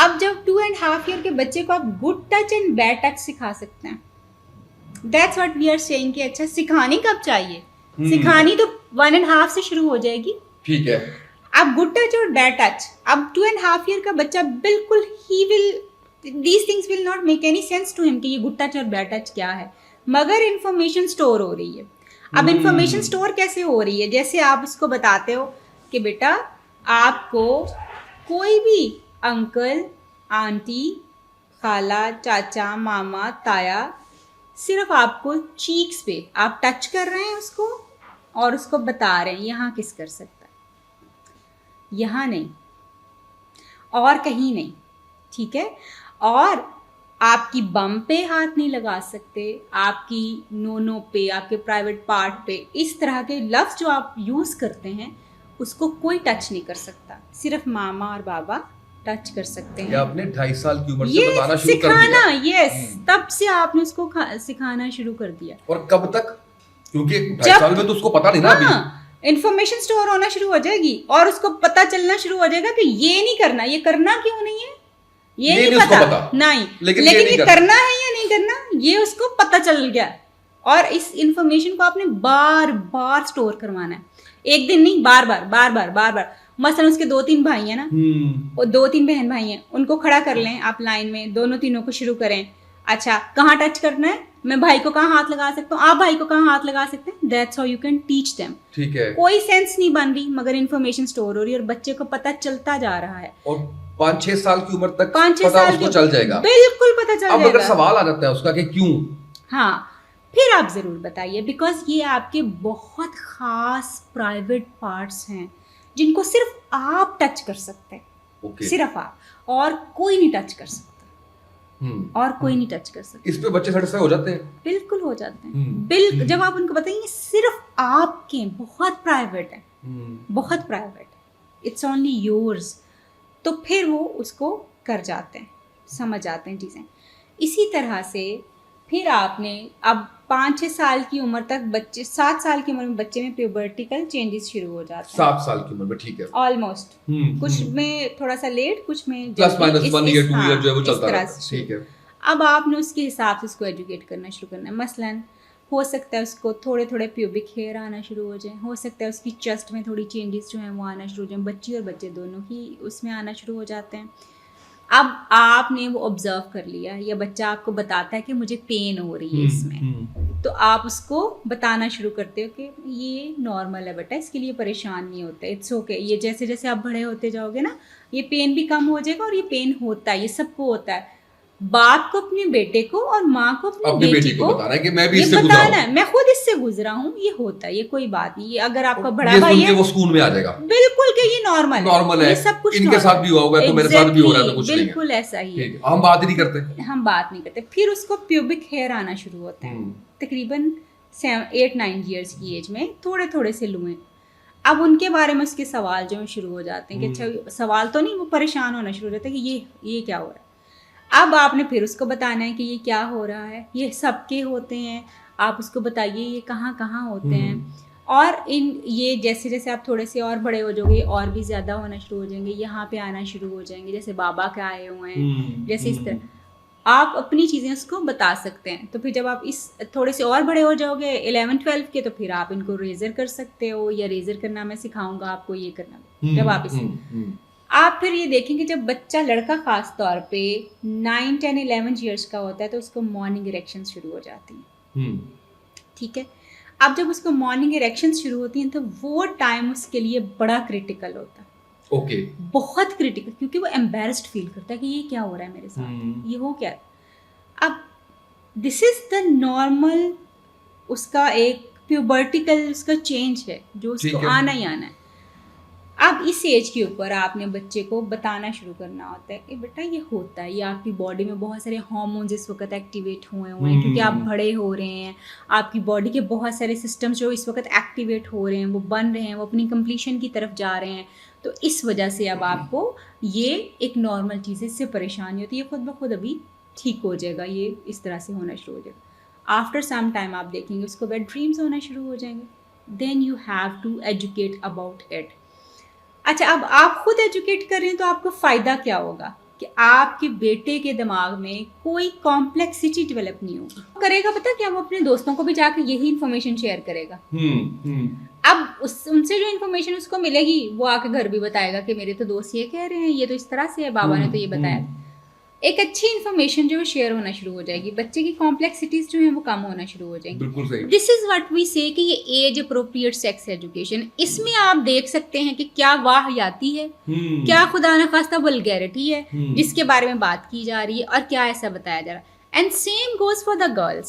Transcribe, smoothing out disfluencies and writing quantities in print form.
اب جب 2.5 ایئر کے بچے کو آپ good touch and bad touch سکھا سکتے ہیں. That's what we are seeing کہ اچھا سکھانی کب چاہیے, سکھانی تو 1.5 سے شروع ہو جائے گی. ٹھیک ہے. اب گڈ ٹچ اور بیڈ ٹچ, اب 2.5 ایئر کا بچہ بالکل ہی will these things will not make any sense to ہم کہ یہ گڈ ٹچ اور بیڈ ٹچ کیا ہے, مگر انفارمیشن اسٹور ہو رہی ہے. اب انفارمیشن اسٹور کیسے ہو رہی ہے, جیسے آپ اس کو بتاتے ہو کہ بیٹا آپ کو کوئی بھی انکل, آنٹی, خالہ, چاچا, ماما, تایا, صرف آپ کو چیکس پہ آپ ٹچ کر رہے ہیں اس کو اور اس کو بتا رہے ہیں یہاں کس کر سکتا ہے, یہاں نہیں اور کہیں نہیں. ٹھیک ہے, اور آپ کی بم پہ ہاتھ نہیں لگا سکتے, آپ کی نونو پہ, آپ کے پرائیویٹ پارٹ پہ, اس طرح کے لفظ جو آپ یوز کرتے ہیں اس کو کوئی ٹچ نہیں کر سکتا, صرف ماما اور بابا ٹچ کر سکتے ہیں. آپ نے 2.5 سال کی عمر سے بتانا شروع کر دیا. یس, تب سے آپ نے اس کو سکھانا شروع کر دیا. اور کب تک, کیونکہ 2.5 سال میں تو اس کو پتا نہیں نا ابھی. انفارمیشن اسٹور ہونا شروع ہو جائے گی اور اس کو پتا چلنا شروع ہو جائے گا کہ یہ نہیں کرنا, یہ کرنا کیوں نہیں ہے, یہ نہیں پتا نہیں, لیکن یہ کرنا ہے یا نہیں کرنا یہ اس کو پتا چل گیا. اور اس انفارمیشن کو آپ نے بار بار اسٹور کروانا ہے, ایک دن نہیں, بار بار بار بار بار بار. مثلا اس کے 2-3 بھائی ہیں نا, اور 2-3 بہن بھائی ہیں, ان کو کھڑا کر لیں آپ لائن میں, دونوں تینوں کو شروع کریں. اچھا کہاں ٹچ کرنا ہے, میں بھائی کو کہاں ہاتھ لگا سکتا ہوں, آپ بھائی کو کہاں ہاتھ لگا سکتے ہیں. That's how you can teach them. ٹھیک ہے, کوئی سینس نہیں بن رہی مگر انفارمیشن اسٹور ہو رہی ہے اور بچے کو پتہ چلتا جا رہا ہے. اور 5-6 سال کی عمر تک پتہ اس کو چل جائے گا, بالکل پتہ چل جائے گا. اب اگر سوال آ جاتا ہے اس کا کہ کیوں, ہاں پھر آپ ضرور بتائیے, بیکاز یہ آپ کے بہت خاص پرائیویٹ پارٹس ہیں جن کو صرف آپ ٹچ کر سکتے ہیں, صرف آپ, اور کوئی نہیں ٹچ کر سکتا, اور کوئی نہیں ٹچ کر سکتا. اس پہ بچے سیٹسفائی ہو جاتے ہیں, بالکل ہو جاتے ہیں. جب آپ ان کو بتائیں گے صرف آپ کے بہت پرائیویٹ ہے, بہت پرائیویٹ ہے, اٹس اونلی یورز, تو پھر وہ اس کو کر جاتے ہیں, سمجھ جاتے ہیں چیزیں. اسی طرح سے پھر آپ نے اب 5-6 سال کی عمر تک بچے, 7 سال کی عمر میں بچے میں پیوبرٹیکل چینجز شروع ہو جاتے ہیں. 7 سال کی عمر میں, ٹھیک ہے, آلموسٹ, کچھ میں تھوڑا سا لیٹ, کچھ میں پلس مائنس 1 یا 2 ایئر جو ہے وہ چلتا رہتا ہے. ٹھیک ہے, اب آپ نے اس کے حساب سے اس کو ایجوکیٹ کرنا شروع کرنا ہے. مثلاً ہو سکتا ہے اس کو تھوڑے تھوڑے پیوبک ہیئر آنا شروع ہو جائیں, ہو سکتا ہے اس کی چیسٹ میں تھوڑی چینجز جو ہیں وہ آنا شروع ہو جائیں, بچی اور بچے دونوں کی اس میں آنا شروع ہو جاتے ہیں. اب آپ نے وہ آبزرو کر لیا, یا بچہ آپ کو بتاتا ہے کہ مجھے پین ہو رہی ہے اس میں, تو آپ اس کو بتانا شروع کرتے ہو کہ یہ نارمل ہے بیٹا, اس کے لیے پریشان نہیں ہوتا, اٹس اوکے. یہ جیسے جیسے آپ بڑے ہوتے جاؤ گے نا, یہ پین بھی کم ہو جائے گا, اور یہ پین ہوتا ہے, یہ سب کو ہوتا ہے. باپ کو اپنے بیٹے کو اور ماں کو اپنی بیٹی کو بتانا ہے کہ میں بھی اس سے گزرا ہوں, میں خود اس سے گزرا ہوں, یہ ہوتا ہے, یہ کوئی بات نہیں. یہ اگر آپ کا بڑا بھائی ہے وہ سکون میں آ جائے گا, بالکل کہ یہ نارمل ہے, یہ سب کچھ ان کے ساتھ بھی ہوا ہوگا تو میرے ساتھ بھی ہو رہا ہے, تو کچھ نہیں ہے, بالکل ایسا ہی ہے. ہم بات نہیں کرتے. پھر اس کو پیوبک ہیئر آنا شروع ہوتا ہے تقریباً 8-9 ایئرس کی ایج میں, تھوڑے تھوڑے سے لوئیں. اب ان کے بارے میں اس کے سوال جو شروع ہو جاتے ہیں کہ اچھا سوال تو نہیں, وہ پریشان ہونا شروع ہو جاتا ہے کہ یہ کیا ہو رہا ہے. اب آپ نے پھر اس کو بتانا ہے کہ یہ کیا ہو رہا ہے, یہ سب کے ہوتے ہیں, آپ اس کو بتائیے یہ کہاں کہاں ہوتے ہیں. اور یہ جیسے جیسے آپ تھوڑے سے اور بڑے ہو جاؤ گے اور بھی زیادہ ہونا شروع ہو جائیں گے, یہاں پہ آنا شروع ہو جائیں گے, جیسے بابا کے آئے ہوئے ہیں, جیسے اس طرح آپ اپنی چیزیں اس کو بتا سکتے ہیں. تو پھر جب آپ اس تھوڑے سے اور بڑے ہو جاؤ گے 11-12 کے, تو پھر آپ ان کو ریزر کر سکتے ہو, یا ریزر کرنا میں سکھاؤں گا آپ کو, یہ کرنا. جب آپ آپ پھر یہ دیکھیں کہ جب بچہ لڑکا خاص طور پہ 9, 10, 11 ایئرس کا ہوتا ہے تو اس کو مارننگ اریکشن شروع ہو جاتی ہیں. ٹھیک ہے, اب جب اس کو مارننگ اریکشن شروع ہوتی ہیں تو وہ ٹائم اس کے لیے بڑا کریٹیکل ہوتا ہے, بہت کریٹیکل, کیونکہ وہ ایمبیرسڈ فیل کرتا ہے کہ یہ کیا ہو رہا ہے میرے ساتھ, یہ ہو کیا. اب دس از دا نارمل اس کا ایک پیوبرٹیکل اس کا چینج ہے جو اس کو آنا ہی آنا ہے. اب اس ایج کے اوپر آپ نے بچے کو بتانا شروع کرنا ہوتا ہے کہ بیٹا یہ ہوتا ہے, یہ آپ کی باڈی میں بہت سارے ہارمونز اس وقت ایکٹیویٹ ہوئے ہیں, کیونکہ آپ بڑے ہو رہے ہیں, آپ کی باڈی کے بہت سارے سسٹمز جو اس وقت ایکٹیویٹ ہو رہے ہیں, وہ بن رہے ہیں, وہ اپنی کمپلیشن کی طرف جا رہے ہیں. تو اس وجہ سے اب آپ کو یہ ایک نارمل چیز ہے, اس سے پریشانی ہوتی ہے, یہ خود بخود ابھی ٹھیک ہو جائے گا, یہ اس طرح سے ہونا شروع ہو جائے گا. آفٹر سم ٹائم آپ دیکھیں گے اس کو بیڈ ڈریمز ہونا شروع ہو جائیں گے. Then you have to educate about it. اچھا اب آپ خود ایجوکیٹ کر رہے ہیں تو آپ کو فائدہ کیا ہوگا, کہ آپ کے بیٹے کے دماغ میں کوئی کمپلیکسٹی ڈیولپ نہیں ہوگی. کرے گا پتہ کیا, وہ اپنے دوستوں کو بھی جا کے یہی انفارمیشن شیئر کرے گا. اب ان سے جو انفارمیشن اس کو ملے گی وہ آ کے گھر بھی بتائے گا کہ میرے تو دوست یہ کہہ رہے ہیں, یہ تو اس طرح سے ہے, بابا نے تو یہ بتایا. ایک اچھی انفارمیشن جو ہے شیئر ہونا شروع ہو جائے گی, بچے کی کمپلیکسٹیز جو ہیں وہ کم ہونا شروع ہو جائیں گی. بالکل صحیح. دس از واٹ وی سے کہ یہ ایج اپروپریٹ سیکس ایجوکیشن, اس میں آپ دیکھ سکتے ہیں کہ کیا واہیاتی ہے, کیا خدا نخواستہ ولگیرٹی ہے جس کے بارے میں بات کی جا رہی ہے, اور کیا ایسا بتایا جا رہا ہے. And same goes for the girls.